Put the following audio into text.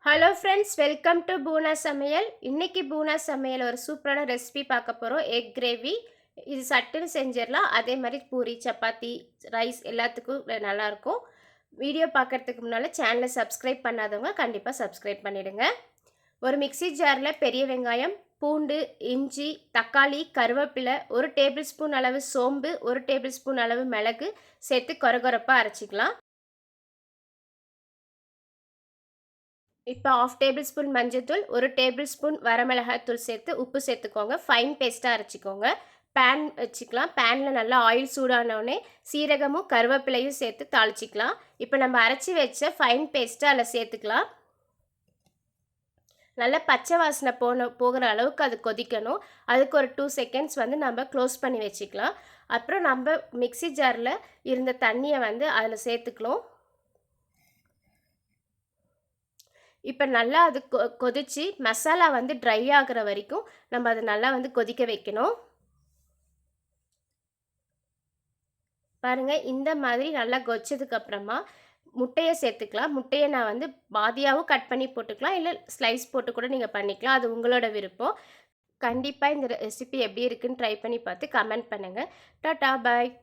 Hello friends, welcome to பூனா சமையல். இன்னைக்கு பூனா சமையல் ஒரு சூப்பரான ரெசிபி பார்க்க போகிறோம். Egg gravy. இது சட்டுன்னு செஞ்சிடலாம். அதே மாதிரி பூரி, சப்பாத்தி, ரைஸ் எல்லாத்துக்கும் நல்லாயிருக்கும். வீடியோ பார்க்குறதுக்கு முன்னால் சேனலை சப்ஸ்கிரைப் பண்ணாதவங்க கண்டிப்பாக சப்ஸ்கிரைப் பண்ணிவிடுங்க. ஒரு மிக்ஸி ஜாரில் பெரிய வெங்காயம், பூண்டு, இஞ்சி, தக்காளி, கருவேப்பிலை, 1 டேபிள் ஸ்பூன் அளவு சோம்பு, 1 டேபிள் ஸ்பூன் அளவு மிளகு சேர்த்து கொரகொரப்பாக அரைச்சிக்கலாம். இப்போ 1/2 டேபிள் ஸ்பூன் மஞ்சள்தூள், 1 டேபிள் ஸ்பூன் வரமிளகாய்த்தூள் சேர்த்து உப்பு சேர்த்துக்கோங்க. ஃபைன் பேஸ்ட்டாக அரைச்சிக்கோங்க. பேன் வச்சுக்கலாம். பேனில் நல்லா ஆயில் சூடானோடனே சீரகமும் கருவேப்பிலையும் சேர்த்து தாளிச்சிக்கலாம். இப்போ நம்ம அரைச்சி வச்ச ஃபைன் பேஸ்ட்டை அதில் சேர்த்துக்கலாம். நல்லா பச்சை வாசனை போகிற அளவுக்கு அது கொதிக்கணும். அதுக்கு ஒரு 2 செகண்ட்ஸ் நம்ம க்ளோஸ் பண்ணி வச்சுக்கலாம். அப்புறம் நம்ம மிக்ஸி ஜாரில் இருந்த தண்ணியை அதில் சேர்த்துக்கலாம். இப்போ நல்லா அது கொதிச்சு மசாலா ட்ரை ஆகுற வரைக்கும் நம்ம அதை நல்லா கொதிக்க வைக்கணும். பாருங்கள், இந்த மாதிரி நல்லா கொதிச்சதுக்கப்புறமா முட்டையை சேர்த்துக்கலாம். முட்டையை நான் பாதியாகவும் கட் பண்ணி போட்டுக்கலாம், இல்லை ஸ்லைஸ் போட்டு கூட நீங்கள் பண்ணிக்கலாம். அது உங்களோட விருப்பம். கண்டிப்பாக இந்த ரெசிபி எப்படி இருக்குன்னு ட்ரை பண்ணி பார்த்து கமெண்ட் பண்ணுங்கள். டாடா பாய்.